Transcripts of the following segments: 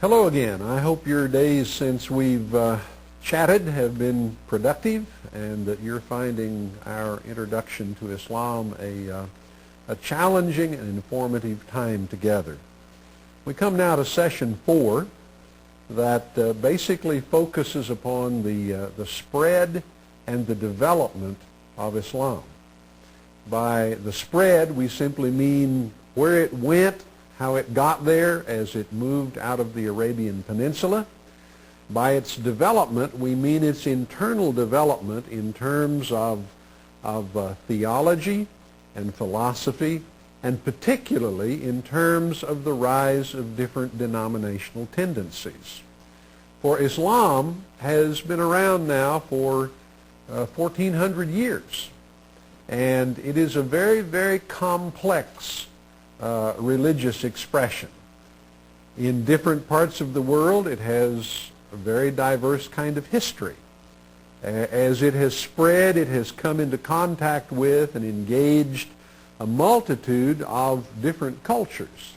Hello again. I hope your days since we've chatted have been productive and that you're finding our introduction to Islam a challenging and informative time together. We come now to session 4 that basically focuses upon the spread and the development of Islam. By the spread, we simply mean where it went, how it got there as it moved out of the Arabian Peninsula. By its development, we mean its internal development in terms of theology and philosophy, and particularly in terms of the rise of different denominational tendencies. For Islam has been around now for 1,400 years, and it is a very, very complex religious expression. In different parts of the world, it has a very diverse kind of history. As it has spread, it has come into contact with and engaged a multitude of different cultures.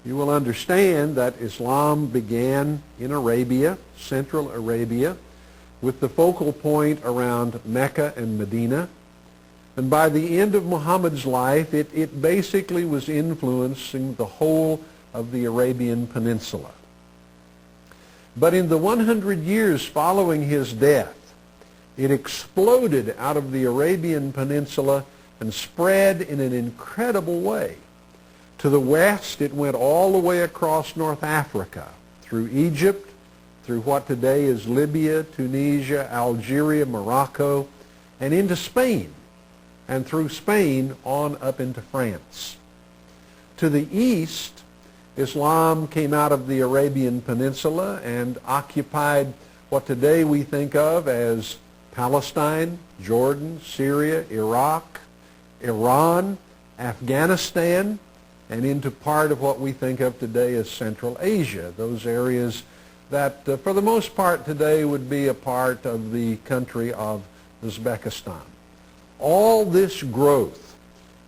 You will understand that Islam began in Arabia, Central Arabia, with the focal point around Mecca and Medina. And by the end of Muhammad's life, it basically was influencing the whole of the Arabian Peninsula. But in the 100 years following his death, it exploded out of the Arabian Peninsula and spread in an incredible way. To the west, it went all the way across North Africa, through Egypt, through what today is Libya, Tunisia, Algeria, Morocco, and into Spain, and through Spain on up into France. To the east, Islam came out of the Arabian Peninsula and occupied what today we think of as Palestine, Jordan, Syria, Iraq, Iran, Afghanistan, and into part of what we think of today as Central Asia, those areas that for the most part today would be a part of the country of Uzbekistan. All this growth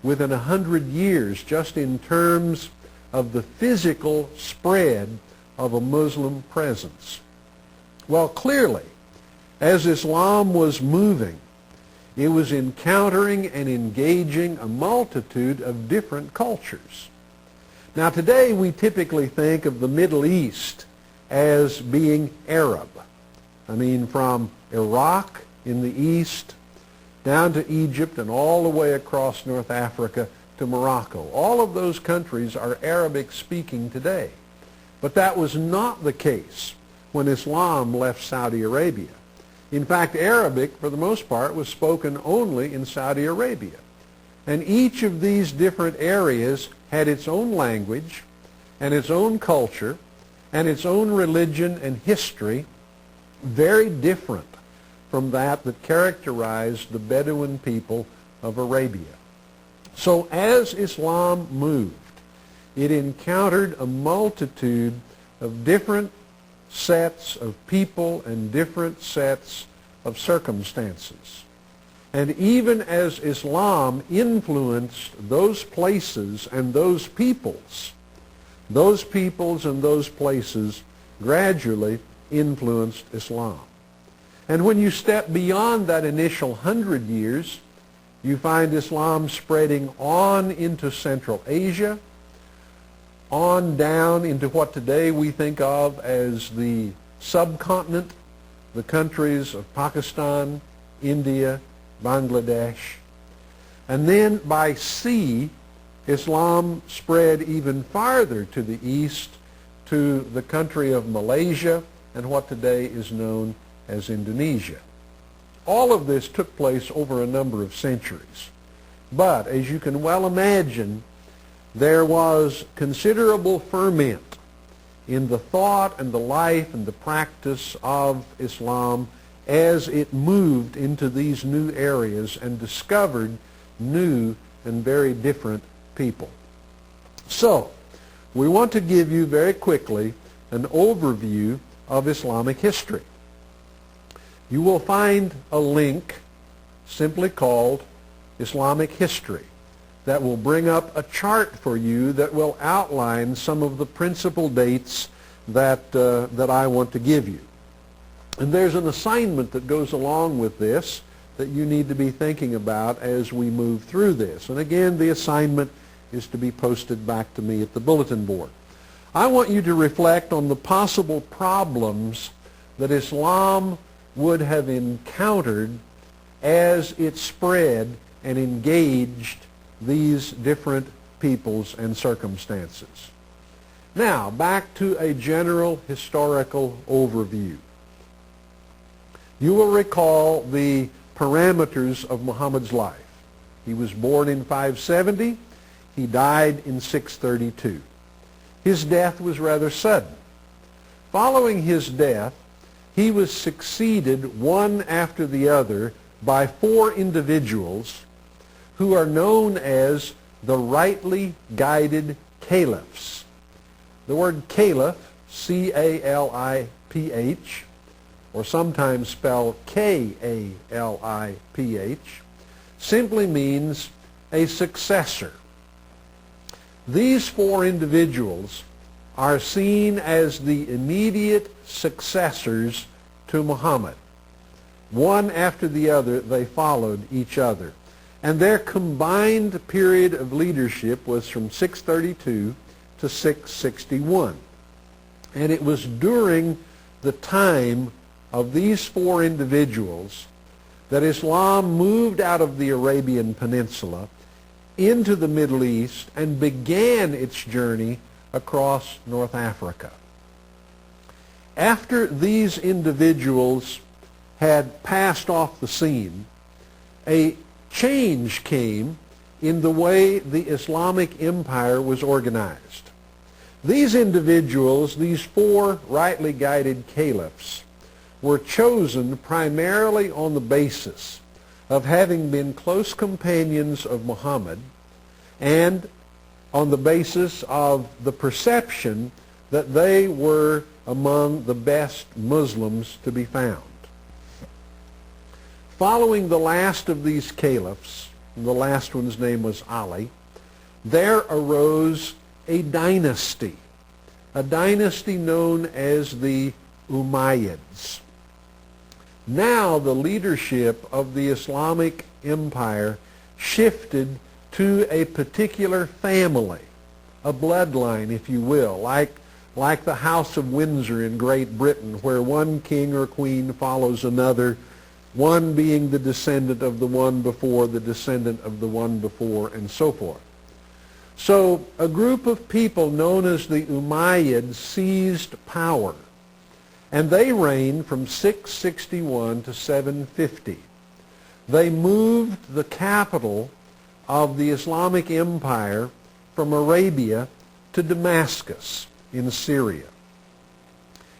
within 100 years just in terms of the physical spread of a Muslim presence. Well, clearly, as Islam was moving, it was encountering and engaging a multitude of different cultures. Now today we typically think of the Middle East as being Arab. I mean, from Iraq in the east down to Egypt and all the way across North Africa to Morocco. All of those countries are Arabic speaking today. But that was not the case when Islam left Saudi Arabia. In fact, Arabic, for the most part, was spoken only in Saudi Arabia. And each of these different areas had its own language and its own culture and its own religion and history, very different from that characterized the Bedouin people of Arabia. So as Islam moved, it encountered a multitude of different sets of people and different sets of circumstances. And even as Islam influenced those places and those peoples and those places gradually influenced Islam. And when you step beyond that initial 100 years, you find Islam spreading on into Central Asia, on down into what today we think of as the subcontinent, the countries of Pakistan, India, Bangladesh. And then by sea, Islam spread even farther to the east to the country of Malaysia and what today is known as Indonesia. All of this took place over a number of centuries. But as you can well imagine, there was considerable ferment in the thought and the life and the practice of Islam as it moved into these new areas and discovered new and very different people. So, we want to give you very quickly an overview of Islamic history. You will find a link simply called Islamic History that will bring up a chart for you that will outline some of the principal dates that I want to give you. And there's an assignment that goes along with this that you need to be thinking about as we move through this. And again, the assignment is to be posted back to me at the bulletin board. I want you to reflect on the possible problems that Islam would have encountered as it spread and engaged these different peoples and circumstances. Now, back to a general historical overview. You will recall the parameters of Muhammad's life. He was born in 570. He died in 632. His death was rather sudden. Following his death, he was succeeded one after the other by 4 individuals who are known as the rightly guided caliphs. The word caliph, C-A-L-I-P-H, or sometimes spelled K-A-L-I-P-H, simply means a successor. These 4 individuals are seen as the immediate successors to Muhammad. One after the other, they followed each other. And their combined period of leadership was from 632 to 661. And it was during the time of these 4 individuals that Islam moved out of the Arabian Peninsula into the Middle East and began its journey across North Africa. After these individuals had passed off the scene, a change came in the way the Islamic empire was organized. These individuals, these 4 rightly guided caliphs, were chosen primarily on the basis of having been close companions of Muhammad and on the basis of the perception that they were among the best Muslims to be found. Following the last of these caliphs, the last one's name was Ali, there arose a dynasty known as the Umayyads. Now the leadership of the Islamic empire shifted to a particular family, a bloodline, if you will, like the House of Windsor in Great Britain, where one king or queen follows another, one being the descendant of the one before, the descendant of the one before, and so forth. So a group of people known as the Umayyads seized power, and they reigned from 661 to 750. They moved the capital of the Islamic Empire from Arabia to Damascus in Syria.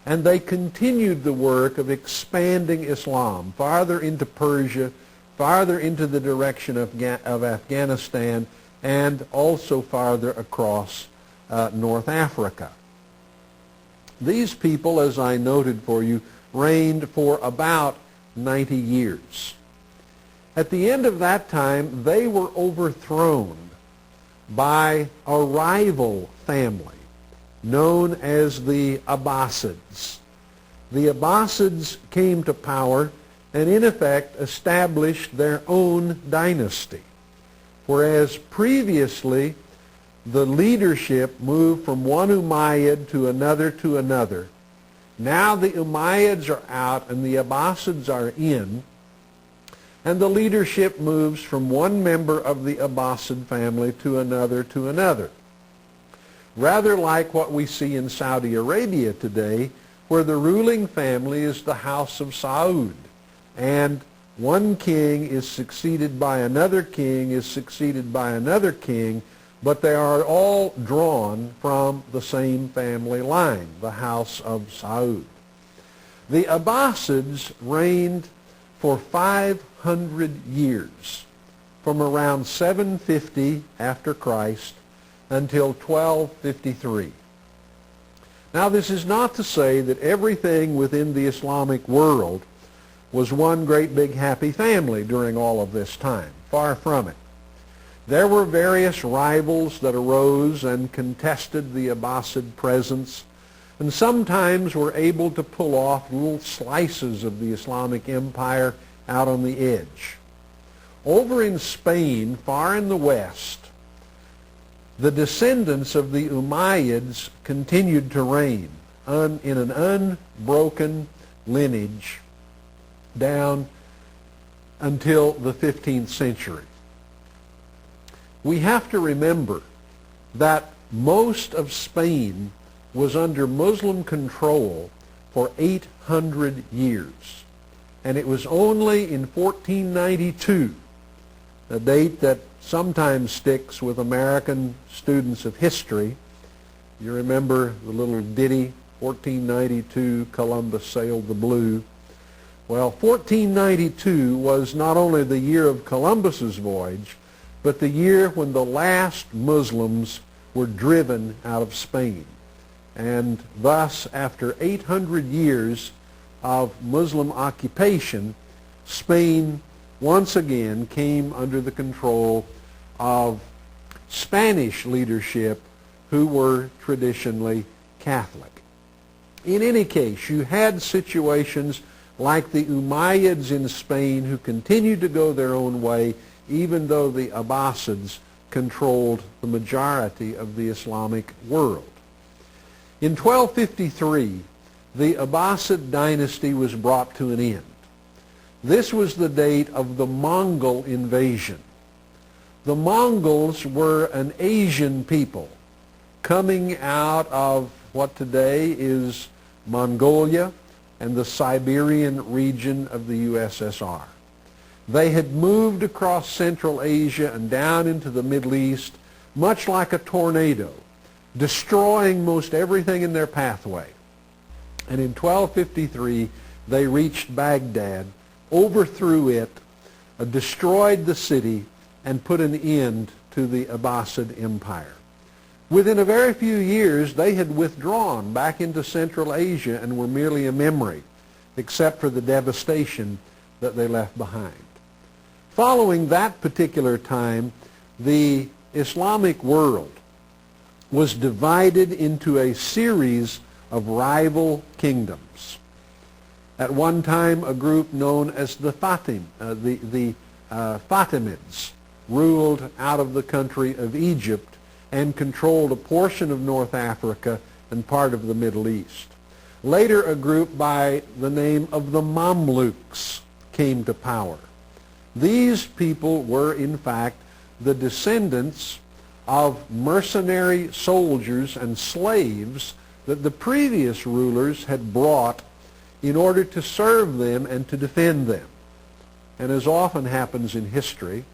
And they continued the work of expanding Islam farther into Persia, farther into the direction of Afghanistan, and also farther across North Africa. These people, as I noted for you, reigned for about 90 years. At the end of that time, they were overthrown by a rival family known as the Abbasids. The Abbasids came to power and in effect established their own dynasty, whereas previously the leadership moved from one Umayyad to another to another. Now the Umayyads are out and the Abbasids are in, and the leadership moves from one member of the Abbasid family to another to another. Rather like what we see in Saudi Arabia today, where the ruling family is the House of Saud, and one king is succeeded by another king, is succeeded by another king, but they are all drawn from the same family line, the House of Saud. The Abbasids reigned for 500 years, from around 750 after Christ until 1253. Now, this is not to say that everything within the Islamic world was one great big happy family during all of this time. Far from it. There were various rivals that arose and contested the Abbasid presence. and sometimes were able to pull off little slices of the Islamic empire out on the edge. Over in Spain, far in the west, the descendants of the Umayyads continued to reign in an unbroken lineage down until the 15th century. We have to remember that most of Spain was under Muslim control for 800 years. And it was only in 1492, a date that sometimes sticks with American students of history. You remember the little ditty, 1492, Columbus sailed the blue. Well, 1492 was not only the year of Columbus's voyage, but the year when the last Muslims were driven out of Spain. And thus, after 800 years of Muslim occupation, Spain once again came under the control of Spanish leadership, who were traditionally Catholic. In any case, you had situations like the Umayyads in Spain, who continued to go their own way even though the Abbasids controlled the majority of the Islamic world. In 1253, the Abbasid dynasty was brought to an end. This was the date of the Mongol invasion. The Mongols were an Asian people coming out of what today is Mongolia and the Siberian region of the USSR. They had moved across Central Asia and down into the Middle East, much like a tornado, destroying most everything in their pathway. And in 1253, they reached Baghdad, overthrew it, destroyed the city, and put an end to the Abbasid Empire. Within a very few years, they had withdrawn back into Central Asia and were merely a memory, except for the devastation that they left behind. Following that particular time, the Islamic world was divided into a series of rival kingdoms. At one time, a group known as the Fatimids ruled out of the country of Egypt and controlled a portion of North Africa and part of the Middle East. Later, a group by the name of the Mamluks came to power. These people were, in fact, the descendants of mercenary soldiers and slaves that the previous rulers had brought in order to serve them and to defend them. And as often happens in history,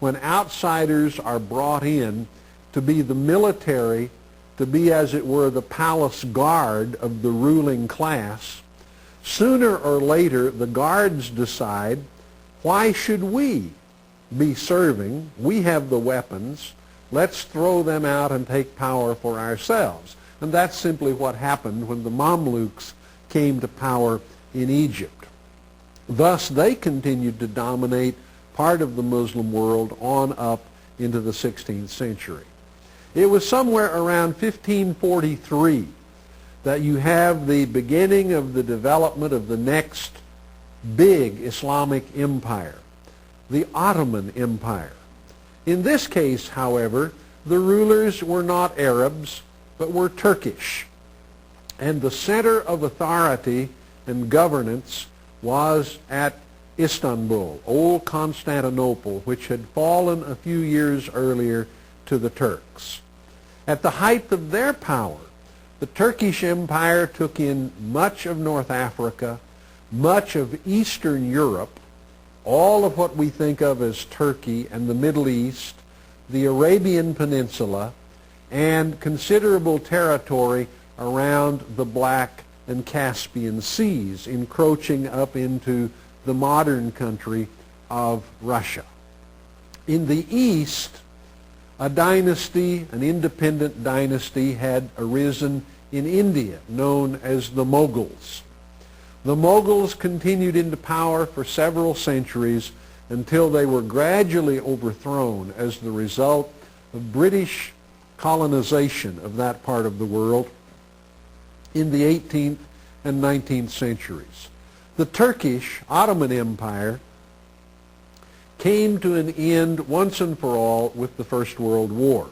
when outsiders are brought in to be the military, to be, as it were, the palace guard of the ruling class, sooner or later the guards decide, why should we be serving? We have the weapons. Let's throw them out and take power for ourselves. And that's simply what happened when the Mamluks came to power in Egypt. Thus, they continued to dominate part of the Muslim world on up into the 16th century. It was somewhere around 1543 that you have the beginning of the development of the next big Islamic empire, the Ottoman Empire. In this case, however, the rulers were not Arabs, but were Turkish. And the center of authority and governance was at Istanbul, old Constantinople, which had fallen a few years earlier to the Turks. At the height of their power, the Turkish Empire took in much of North Africa, much of Eastern Europe, all of what we think of as Turkey and the Middle East, the Arabian Peninsula, and considerable territory around the Black and Caspian Seas, encroaching up into the modern country of Russia. In the East, a dynasty, an independent dynasty, had arisen in India, known as the Mughals. The Mughals continued into power for several centuries until they were gradually overthrown as the result of British colonization of that part of the world. in the 18th and 19th centuries. The Turkish Ottoman Empire came to an end once and for all with the First World War.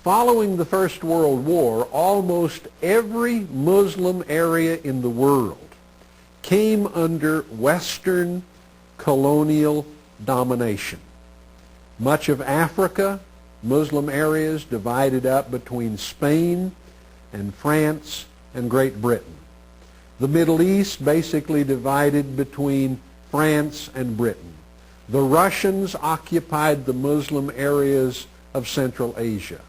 Following the First World War, almost every Muslim area in the world came under Western colonial domination. Much of Africa, Muslim areas divided up between Spain and France and Great Britain. The Middle East basically divided between France and Britain. The Russians occupied the Muslim areas of Central Asia.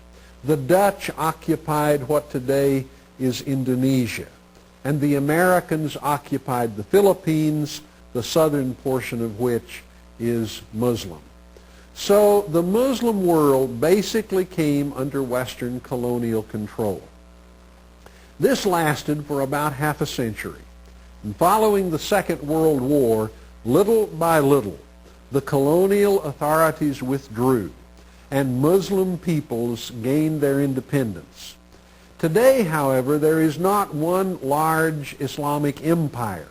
The Dutch occupied what today is Indonesia. And the Americans occupied the Philippines, the southern portion of which is Muslim. So the Muslim world basically came under Western colonial control. This lasted for about half a century. And following the Second World War, little by little, the colonial authorities withdrew, and Muslim peoples gained their independence. Today, however, there is not one large Islamic empire,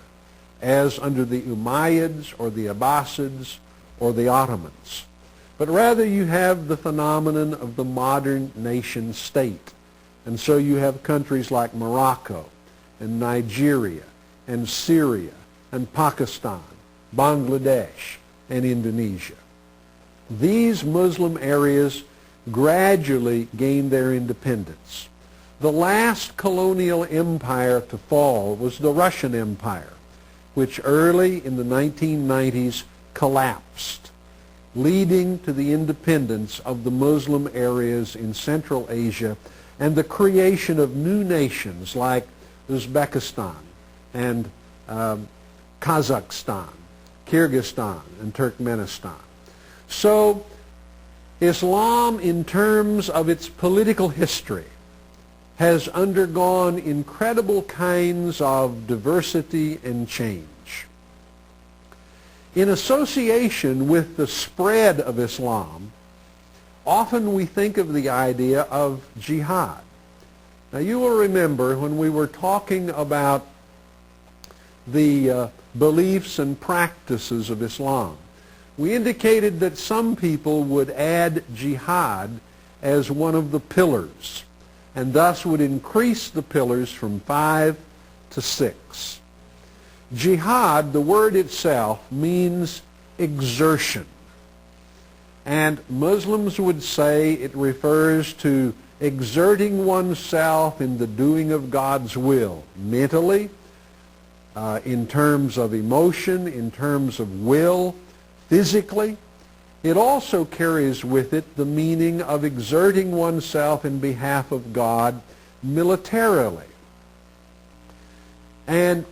as under the Umayyads or the Abbasids or the Ottomans, but rather you have the phenomenon of the modern nation state. And so you have countries like Morocco and Nigeria and Syria and Pakistan, Bangladesh and Indonesia. These Muslim areas gradually gained their independence. The last colonial empire to fall was the Russian Empire, which early in the 1990s collapsed, leading to the independence of the Muslim areas in Central Asia and the creation of new nations like Uzbekistan and Kazakhstan, Kyrgyzstan, and Turkmenistan. So Islam, in terms of its political history, has undergone incredible kinds of diversity and change. In association with the spread of Islam, often we think of the idea of jihad. Now you will remember when we were talking about the beliefs and practices of Islam, we indicated that some people would add jihad as one of the pillars, and thus would increase the pillars from 5 to 6. Jihad, the word itself, means exertion. And Muslims would say it refers to exerting oneself in the doing of God's will, mentally, in terms of emotion, in terms of will, physically. It also carries with it the meaning of exerting oneself in behalf of God militarily. And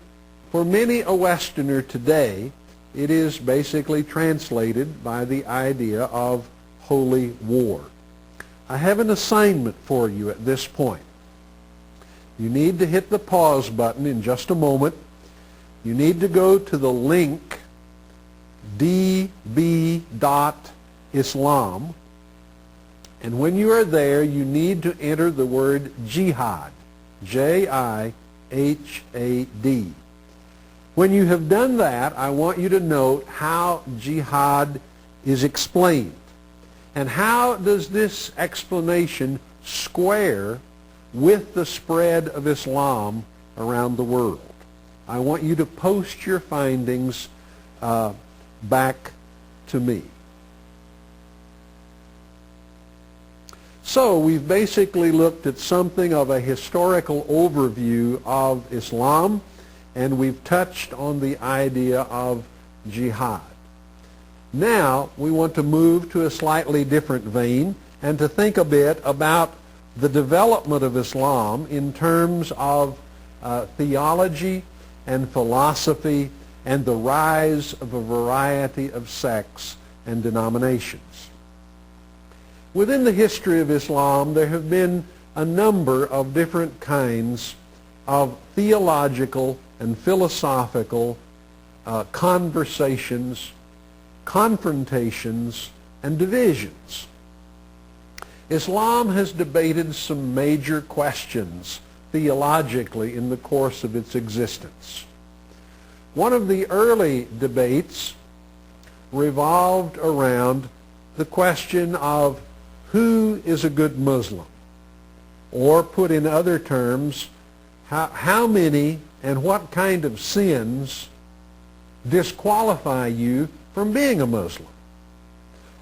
for many a Westerner today, it is basically translated by the idea of holy war. I have an assignment for you at this point. You need to hit the pause button in just a moment. You need to go to the link db.islam, and when you are there, you need to enter the word jihad, J-I-H-A-D. When you have done that, I want you to note how jihad is explained. And how does this explanation square with the spread of Islam around the world? I want you to post your findings back to me. So we've basically looked at something of a historical overview of Islam, and we've touched on the idea of jihad. Now we want to move to a slightly different vein and to think a bit about the development of Islam in terms of theology and philosophy and the rise of a variety of sects and denominations. Within the history of Islam, there have been a number of different kinds of theological and philosophical conversations, confrontations, and divisions. Islam has debated some major questions theologically in the course of its existence. One of the early debates revolved around the question of who is a good Muslim, or put in other terms, how many and what kind of sins disqualify you from being a Muslim.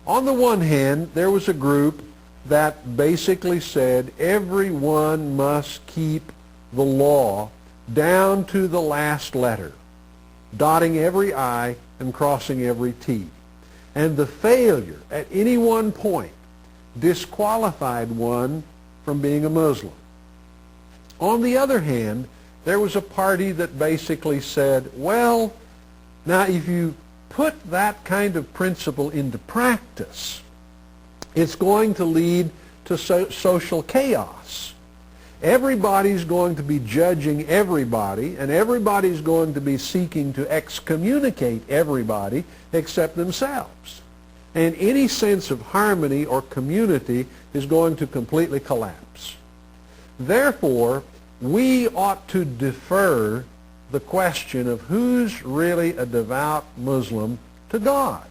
On the one hand, there was a group that basically said everyone must keep the law down to the last letter, dotting every I and crossing every T. And the failure at any one point disqualified one from being a Muslim. On the other hand, there was a party that basically said, well, now if you put that kind of principle into practice, it's going to lead to social chaos. Everybody's going to be judging everybody, and everybody's going to be seeking to excommunicate everybody except themselves. And any sense of harmony or community is going to completely collapse. Therefore, we ought to defer the question of who's really a devout Muslim to God.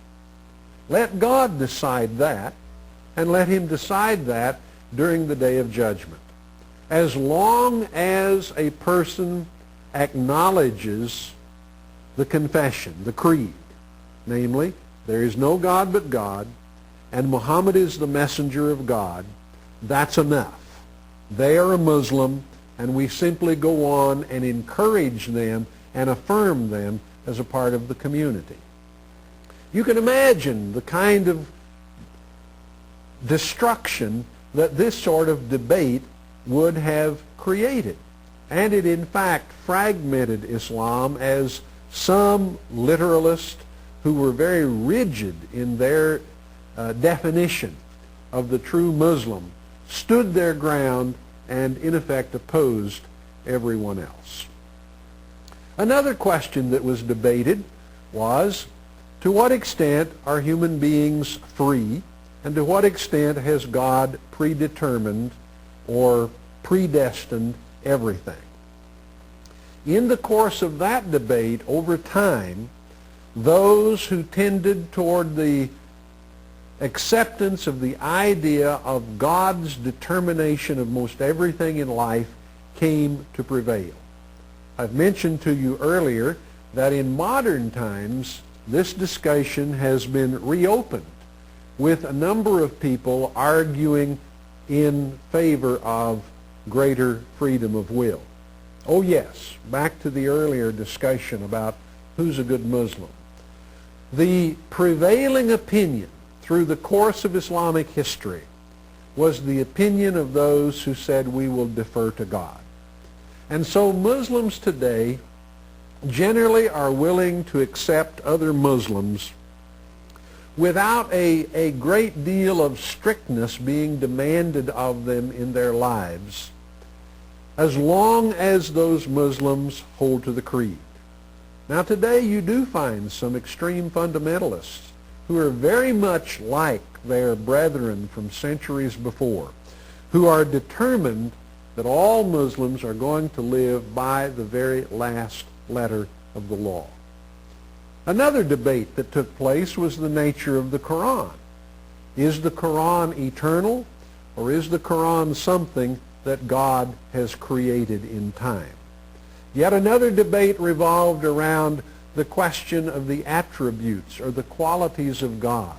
Let God decide that, and let him decide that during the day of judgment. As long as a person acknowledges the confession, the creed, namely, there is no God but God, and Muhammad is the messenger of God, that's enough. They are a Muslim, and we simply go on and encourage them and affirm them as a part of the community. You can imagine the kind of destruction that this sort of debate would have created. And it in fact fragmented Islam, as some literalists who were very rigid in their definition of the true Muslim stood their ground and in effect opposed everyone else. Another question that was debated was, to what extent are human beings free, and to what extent has God predetermined or predestined everything? In the course of that debate, over time, those who tended toward the acceptance of the idea of God's determination of most everything in life came to prevail. I've mentioned to you earlier that in modern times this discussion has been reopened, with a number of people arguing in favor of greater freedom of will. Oh yes, back to the earlier discussion about who's a good Muslim. The prevailing opinion through the course of Islamic history was the opinion of those who said we will defer to God. And so Muslims today generally are willing to accept other Muslims without a great deal of strictness being demanded of them in their lives, as long as those Muslims hold to the creed. Now today you do find some extreme fundamentalists who are very much like their brethren from centuries before, who are determined that all Muslims are going to live by the very last letter of the law. Another debate that took place was the nature of the Quran. Is the Quran eternal, or is the Quran something that God has created in time? Yet another debate revolved around the question of the attributes or the qualities of God.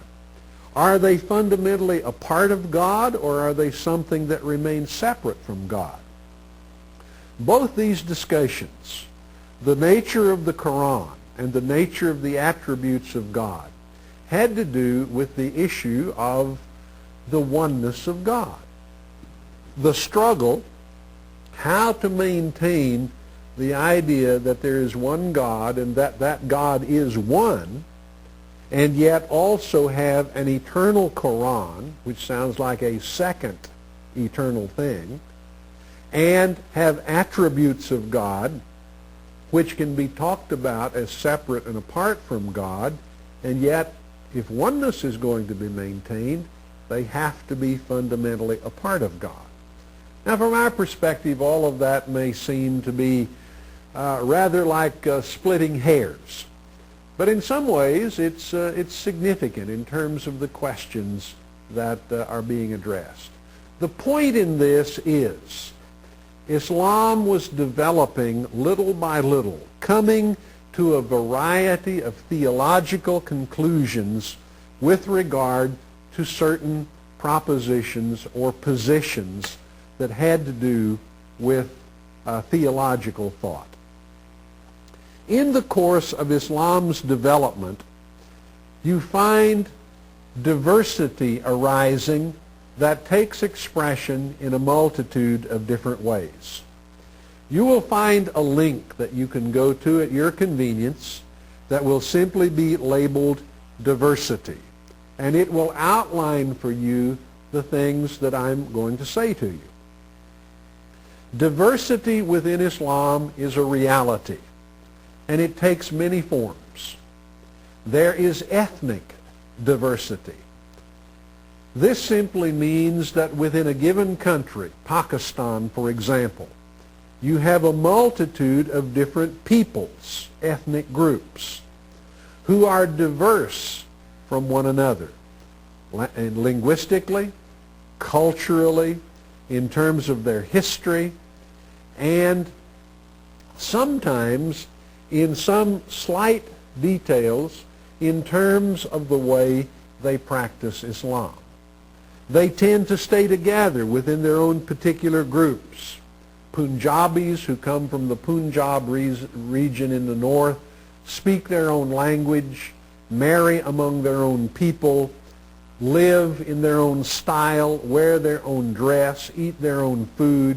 Are they fundamentally a part of God, or are they something that remains separate from God? Both these discussions, the nature of the Quran and the nature of the attributes of God, had to do with the issue of the oneness of God. The struggle, how to maintain the idea that there is one God and that God is one, and yet also have an eternal Quran, which sounds like a second eternal thing, and have attributes of God which can be talked about as separate and apart from God, and yet if oneness is going to be maintained, they have to be fundamentally a part of God. Now, from our perspective, all of that may seem to be rather like splitting hairs. But in some ways, it's significant in terms of the questions that are being addressed. The point in this is Islam was developing little by little, coming to a variety of theological conclusions with regard to certain propositions or positions that had to do with theological thought. In the course of Islam's development, you find diversity arising that takes expression in a multitude of different ways. You will find a link that you can go to at your convenience that will simply be labeled diversity, and it will outline for you the things that I'm going to say to you. Diversity within Islam is a reality, and it takes many forms. There is ethnic diversity. This simply means that within a given country, Pakistan for example, you have a multitude of different peoples, ethnic groups, who are diverse from one another, and linguistically, culturally, in terms of their history, and sometimes in some slight details in terms of the way they practice Islam. They tend to stay together within their own particular groups. Punjabis who come from the Punjab region in the north speak their own language, marry among their own people, live in their own style, wear their own dress, eat their own food,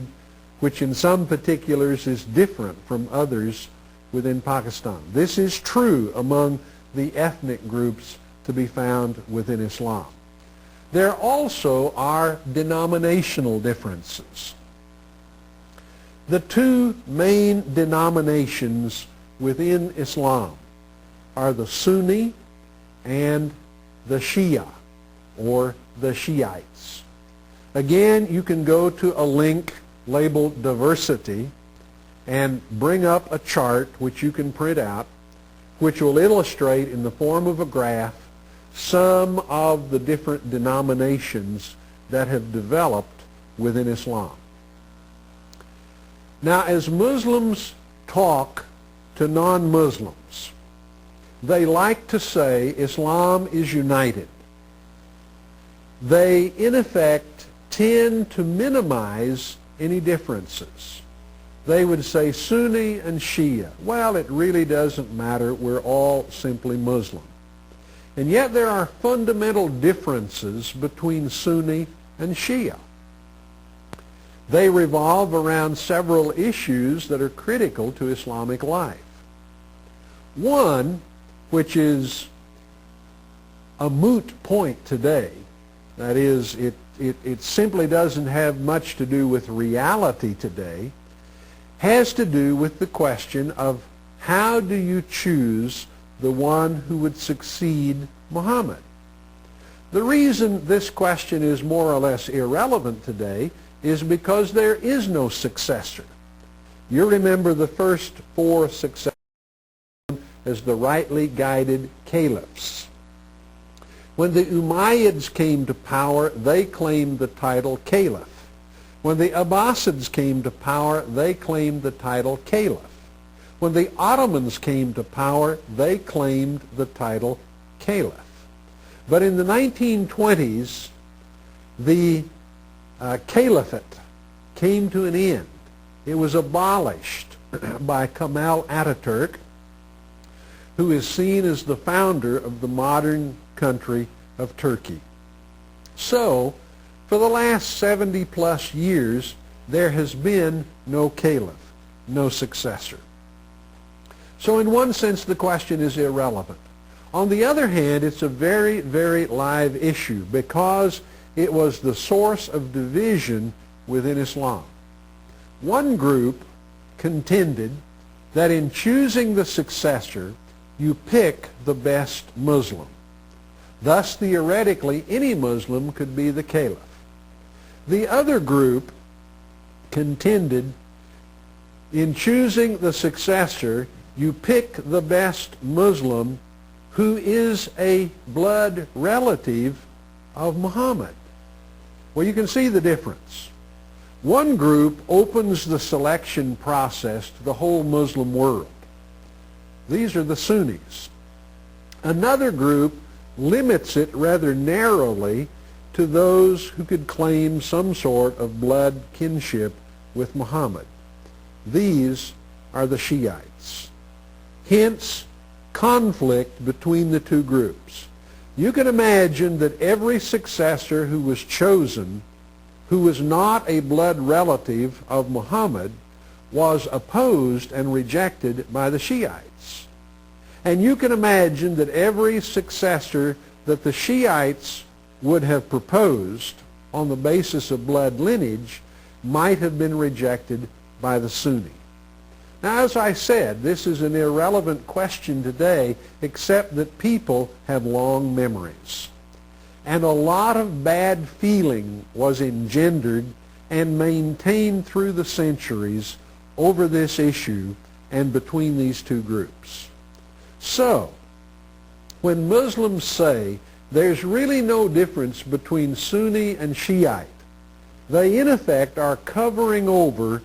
which in some particulars is different from others within Pakistan. This is true among the ethnic groups to be found within Islam. There also are denominational differences. The two main denominations within Islam are the Sunni and the Shia, or the Shiites. Again, you can go to a link labeled diversity and bring up a chart which you can print out, which will illustrate in the form of a graph some of the different denominations that have developed within Islam. Now, as Muslims talk to non-Muslims, they like to say Islam is united. They, in effect, tend to minimize any differences. They would say Sunni and Shia. Well, it really doesn't matter. We're all simply Muslim. And yet there are fundamental differences between Sunni and Shia. They revolve around several issues that are critical to Islamic life. One, which is a moot point today, that is, it simply doesn't have much to do with reality today, has to do with the question of how do you choose the one who would succeed Muhammad. The reason this question is more or less irrelevant today is because there is no successor. You remember the first four successors as the rightly guided caliphs. When the Umayyads came to power, they claimed the title caliph. When the Abbasids came to power, they claimed the title caliph. When the Ottomans came to power, they claimed the title caliph. But in the 1920s, the caliphate came to an end. It was abolished by Kemal Ataturk, who is seen as the founder of the modern country of Turkey. So, for the last 70 plus years, there has been no caliph, no successor. So in one sense, the question is irrelevant. On the other hand, it's a very, very live issue because it was the source of division within Islam. One group contended that in choosing the successor, you pick the best Muslim. Thus, theoretically, any Muslim could be the caliph. The other group contended in choosing the successor, you pick the best Muslim who is a blood relative of Muhammad. Well, you can see the difference. One group opens the selection process to the whole Muslim world. These are the Sunnis. Another group limits it rather narrowly to those who could claim some sort of blood kinship with Muhammad. These are the Shiites. Hence, conflict between the two groups. You can imagine that every successor who was chosen, who was not a blood relative of Muhammad, was opposed and rejected by the Shiites. And you can imagine that every successor that the Shiites would have proposed on the basis of blood lineage might have been rejected by the Sunni. Now, as I said, this is an irrelevant question today, except that people have long memories. And a lot of bad feeling was engendered and maintained through the centuries over this issue and between these two groups. So, when Muslims say there's really no difference between Sunni and Shiite, they in effect are covering over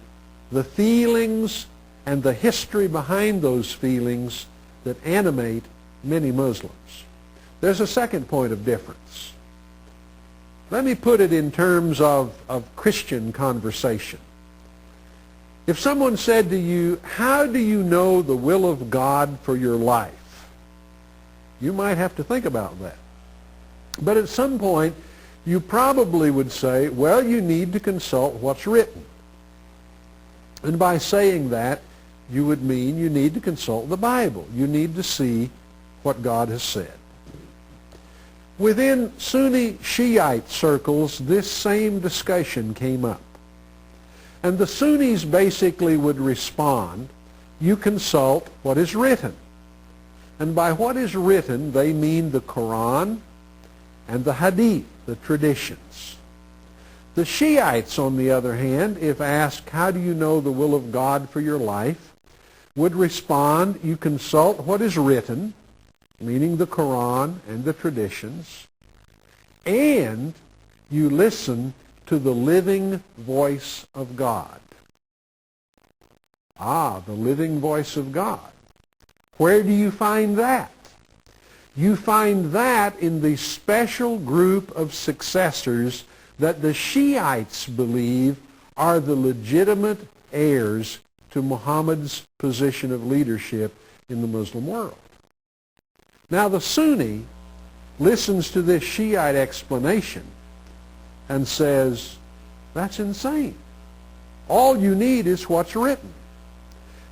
the feelings and the history behind those feelings that animate many Muslims. There's a second point of difference. Let me put it in terms of Christian conversation. If someone said to you, how do you know the will of God for your life? You might have to think about that. But at some point, you probably would say, well, you need to consult what's written. And by saying that, you would mean you need to consult the Bible. You need to see what God has said. Within Sunni Shiite circles, this same discussion came up. And the Sunnis basically would respond, you consult what is written. And by what is written, they mean the Quran and the Hadith, the traditions. The Shiites, on the other hand, if asked, how do you know the will of God for your life, would respond, you consult what is written, meaning the Quran and the traditions, and you listen to the living voice of God. Ah, the living voice of God. Where do you find that? You find that in the special group of successors that the Shiites believe are the legitimate heirs to Muhammad's position of leadership in the Muslim world. Now the Sunni listens to this Shiite explanation and says, that's insane. All you need is what's written.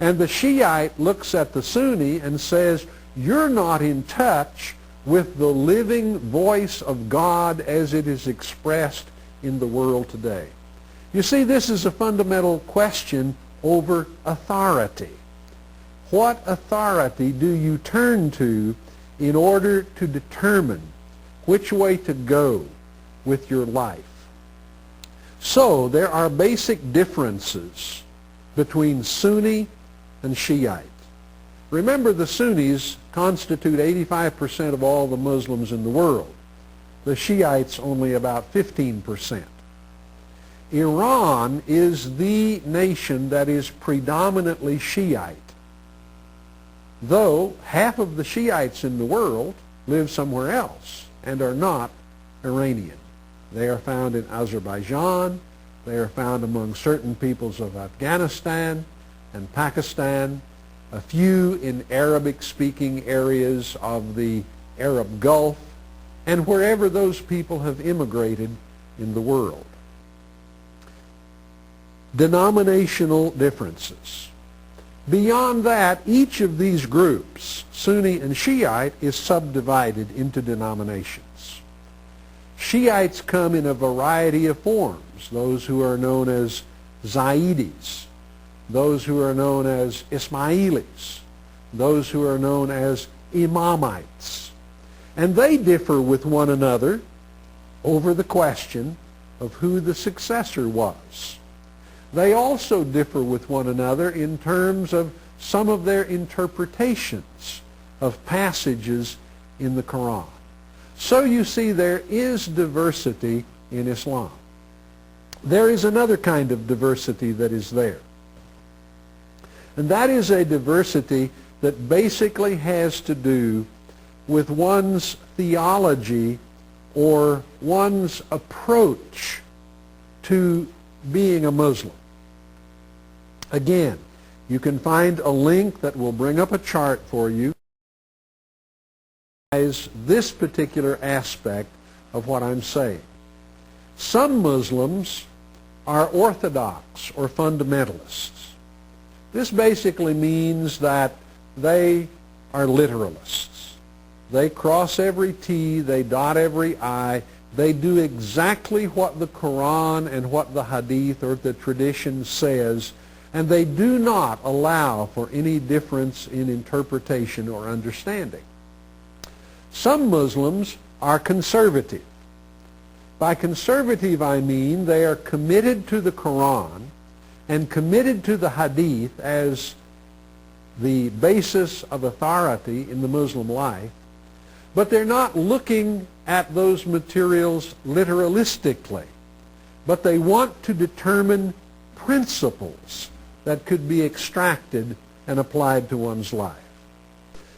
And the Shiite looks at the Sunni and says, you're not in touch with the living voice of God as it is expressed in the world today. You see, this is a fundamental question over authority. What authority do you turn to in order to determine which way to go with your life? So there are basic differences between Sunni and Shiite. Remember, the Sunnis constitute 85% of all the Muslims in the world. The Shiites only about 15%. Iran is the nation that is predominantly Shiite, though half of the Shiites in the world live somewhere else and are not Iranian. They are found in Azerbaijan, they are found among certain peoples of Afghanistan and Pakistan, a few in Arabic-speaking areas of the Arab Gulf, and wherever those people have immigrated in the world. Denominational differences. Beyond that, each of these groups, Sunni and Shiite, is subdivided into denominations. Shiites come in a variety of forms. Those who are known as Zaydis, those who are known as Ismailis, those who are known as Imamites. And they differ with one another over the question of who the successor was. they also differ with one another in terms of some of their interpretations of passages in the Quran. So you see, there is diversity in Islam. There is another kind of diversity that is there. And that is a diversity that basically has to do with one's theology or one's approach to being a Muslim. Again, you can find a link that will bring up a chart for you this particular aspect of what I'm saying. Some Muslims are orthodox or fundamentalists. This basically means that they are literalists. They cross every T, they dot every I, they do exactly what the Quran and what the Hadith or the tradition says, and they do not allow for any difference in interpretation or understanding. Some Muslims are conservative. By conservative, I mean they are committed to the Quran and committed to the Hadith as the basis of authority in the Muslim life, but they're not looking at those materials literalistically, but they want to determine principles that could be extracted and applied to one's life.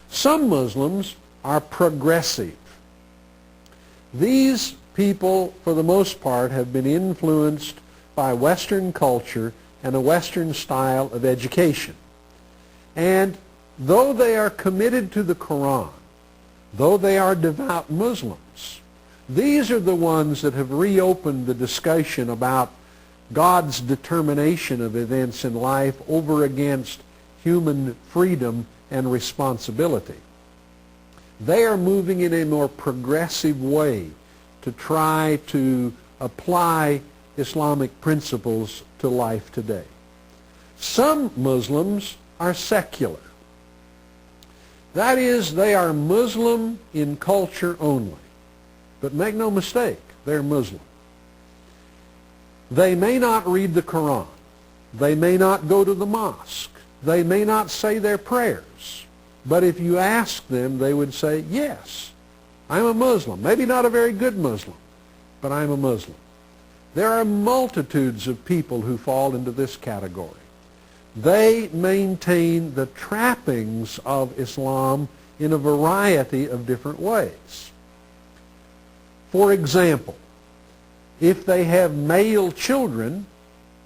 Some Muslims are progressive. These people, for the most part, have been influenced by Western culture and a Western style of education. And though they are committed to the Quran, though they are devout Muslims, these are the ones that have reopened the discussion about God's determination of events in life over against human freedom and responsibility. They are moving in a more progressive way to try to apply Islamic principles to life today. Some Muslims are secular. That is, they are Muslim in culture only. But make no mistake, they're Muslim. They may not read the Quran. They may not go to the mosque. They may not say their prayers. But if you ask them, they would say, yes, I'm a Muslim. Maybe not a very good Muslim, but I'm a Muslim. There are multitudes of people who fall into this category. They maintain the trappings of Islam in a variety of different ways. For example, if they have male children,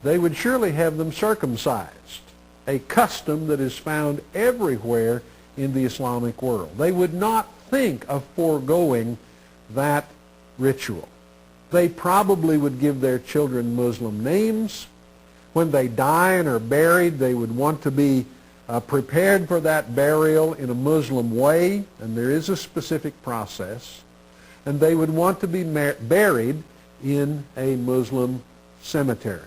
they would surely have them circumcised, a custom that is found everywhere in the Islamic world. They would not think of foregoing that ritual. They probably would give their children Muslim names. When they die and are buried, they would want to be prepared for that burial in a Muslim way, and there is a specific process. And they would want to be buried in a Muslim cemetery.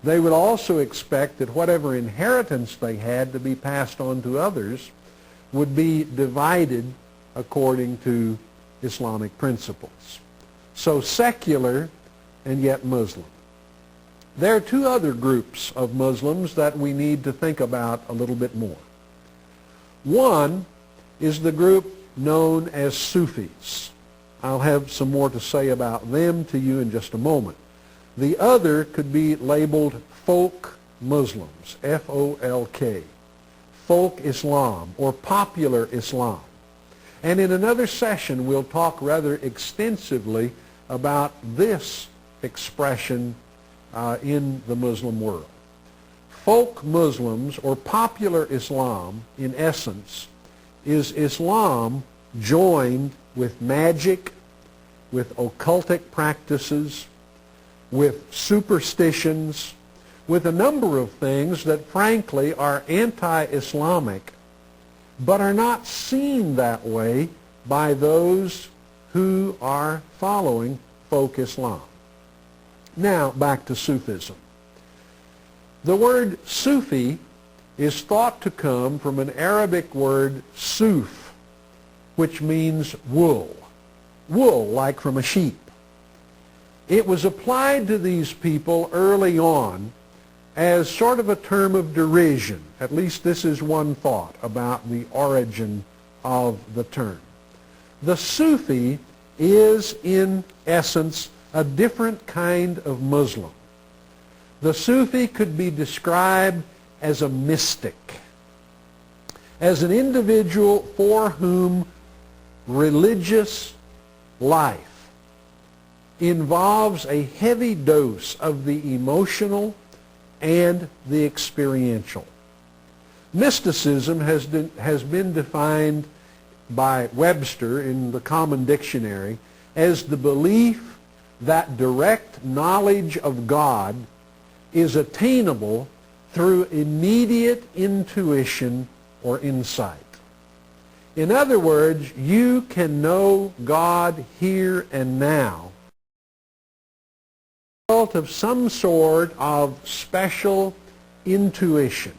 They would also expect that whatever inheritance they had to be passed on to others would be divided according to Islamic principles. So secular and yet Muslim. There are two other groups of Muslims that we need to think about a little bit more. One is the group known as Sufis. I'll have some more to say about them to you in just a moment. The other could be labeled folk Muslims, F-O-L-K, folk Islam, or popular Islam. And in another session, we'll talk rather extensively about this expression in the Muslim world. Folk Muslims, or popular Islam, in essence, is Islam joined with magic, with occultic practices, with superstitions, with a number of things that frankly are anti-Islamic, but are not seen that way by those who are following folk Islam. Now, back to Sufism. The word Sufi is thought to come from an Arabic word suf, which means wool. Wool, like from a sheep. It was applied to these people early on as sort of a term of derision. At least this is one thought about the origin of the term. The Sufi is, in essence, a different kind of Muslim. The Sufi could be described as a mystic, as an individual for whom religious life involves a heavy dose of the emotional and the experiential. Mysticism has been defined by Webster in the Common Dictionary as the belief that direct knowledge of God is attainable through immediate intuition or insight. In other words, you can know God here and now as a result of some sort of special intuition.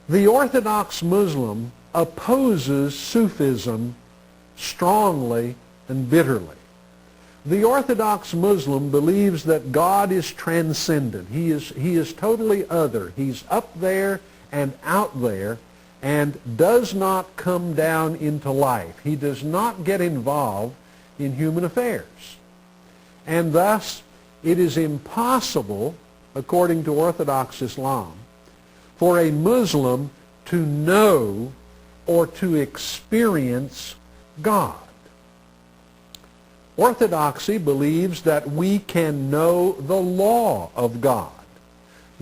The Orthodox Muslim opposes Sufism strongly and bitterly. The Orthodox Muslim believes that God is transcendent. He is totally other. He's up there and out there and does not come down into life. He does not get involved in human affairs. And thus, it is impossible, according to Orthodox Islam, for a Muslim to know or to experience God. Orthodoxy believes that we can know the law of God.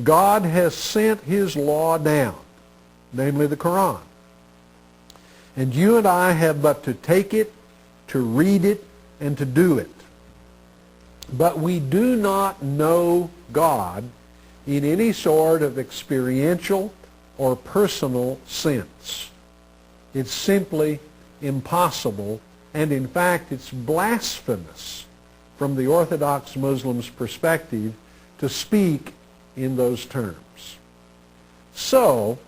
God has sent His law down, namely the Quran. And you and I have but to take it, to read it, and to do it. But we do not know God in any sort of experiential or personal sense. It's simply impossible, and in fact it's blasphemous from the Orthodox Muslim's perspective to speak in those terms. So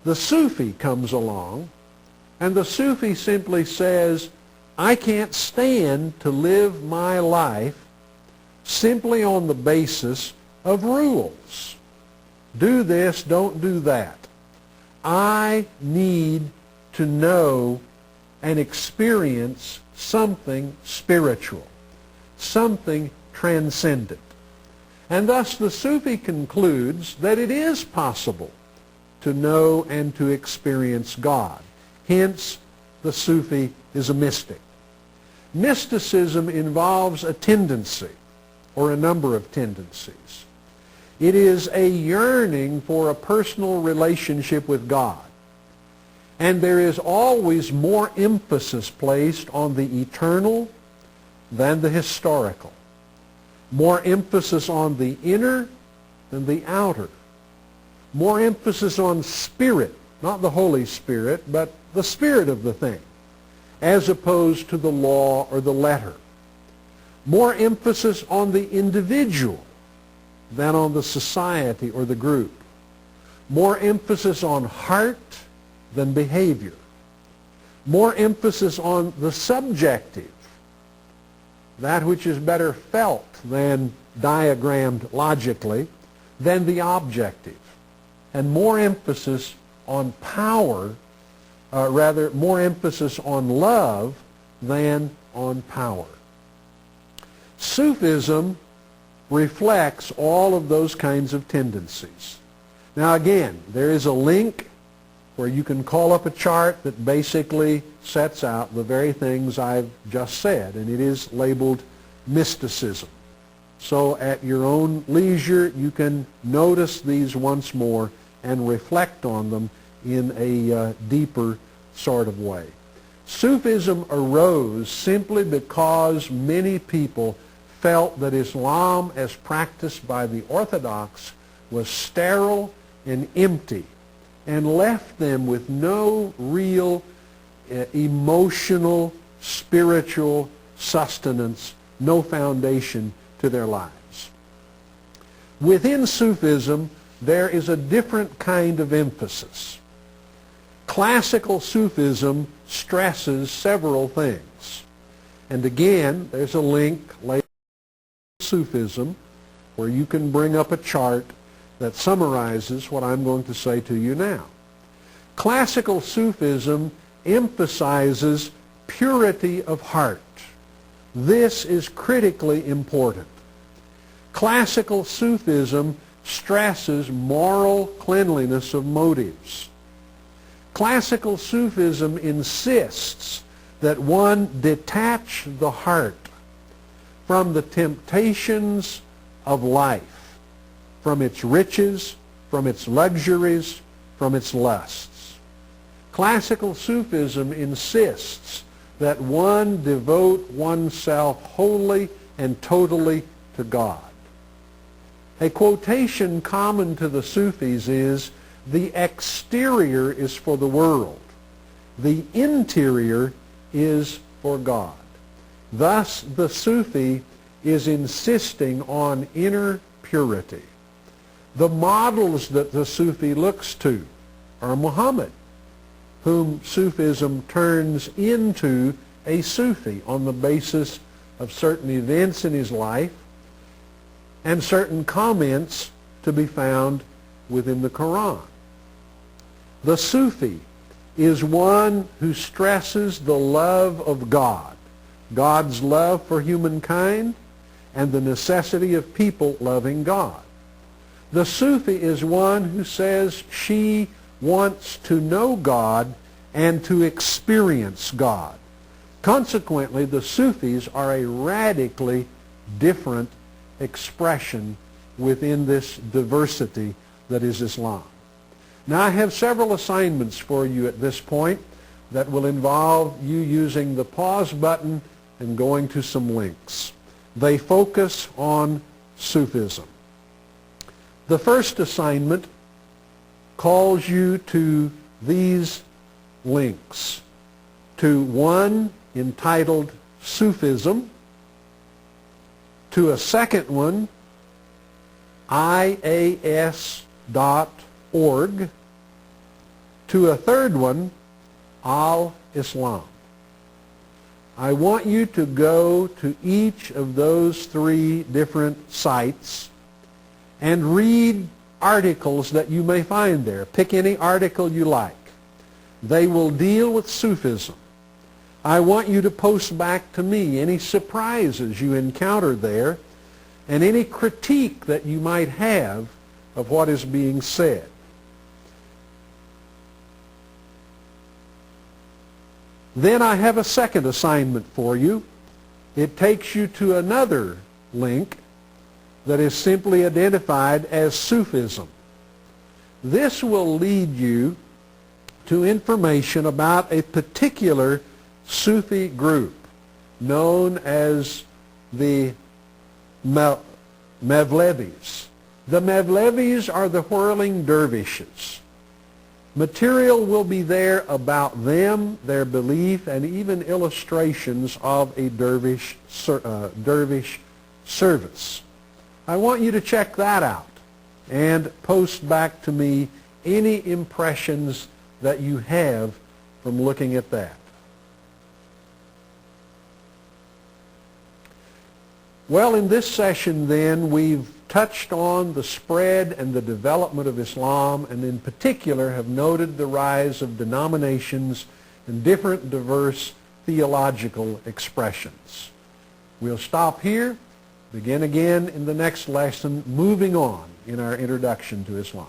the Sufi comes along, and the Sufi simply says, I can't stand to live my life simply on the basis of rules. Do this, don't do that. I need to know and experience something spiritual, something transcendent. And thus the Sufi concludes that it is possible to know and to experience God. Hence, the Sufi is a mystic. Mysticism involves a tendency, or a number of tendencies. It is a yearning for a personal relationship with God. And there is always more emphasis placed on the eternal than the historical. More emphasis on the inner than the outer. More emphasis on spirit, not the Holy Spirit, but the spirit of the thing, as opposed to the law or the letter. More emphasis on the individual than on the society or the group. More emphasis on heart than behavior. More emphasis on the subjective, that which is better felt than diagrammed logically, than the objective. And more emphasis on power, more emphasis on love than on power. Sufism reflects all of those kinds of tendencies. Now again, there is a link where you can call up a chart that basically sets out the very things I've just said, and it is labeled mysticism. So at your own leisure, you can notice these once more and reflect on them in a deeper sort of way. Sufism arose simply because many people felt that Islam as practiced by the Orthodox was sterile and empty and left them with no real emotional, spiritual sustenance, no foundation to their lives. Within Sufism, there is a different kind of emphasis. Classical Sufism stresses several things. And again, there's a link later in Sufism where you can bring up a chart that summarizes what I'm going to say to you now. Classical Sufism emphasizes purity of heart. This is critically important. Classical Sufism stresses moral cleanliness of motives. Classical Sufism insists that one detach the heart from the temptations of life, from its riches, from its luxuries, from its lusts. Classical Sufism insists that one devote oneself wholly and totally to God. A quotation common to the Sufis is, "The exterior is for the world. The interior is for God." Thus, the Sufi is insisting on inner purity. The models that the Sufi looks to are Muhammad, whom Sufism turns into a Sufi on the basis of certain events in his life and certain comments to be found within the Quran. The Sufi is one who stresses the love of God, God's love for humankind, and the necessity of people loving God. The Sufi is one who says she wants to know God and to experience God. Consequently, the Sufis are a radically different expression within this diversity that is Islam. Now, I have several assignments for you at this point that will involve you using the pause button and going to some links. They focus on Sufism. The first assignment calls you to these links, to one entitled Sufism, to a second one, ias.org, to a third one, Al-Islam. I want you to go to each of those three different sites and read articles that you may find there. Pick any article you like. They will deal with Sufism. I want you to post back to me any surprises you encounter there and any critique that you might have of what is being said. Then I have a second assignment for you. It takes you to another link that is simply identified as Sufism. This will lead you to information about a particular Sufi group known as the Mevlevis. The Mevlevis are the whirling dervishes. Material will be there about them, their belief, and even illustrations of a dervish service. I want you to check that out and post back to me any impressions that you have from looking at that. Well, in this session then, we've touched on the spread and the development of Islam, and in particular have noted the rise of denominations and different diverse theological expressions. We'll stop here, begin again in the next lesson, moving on in our introduction to Islam.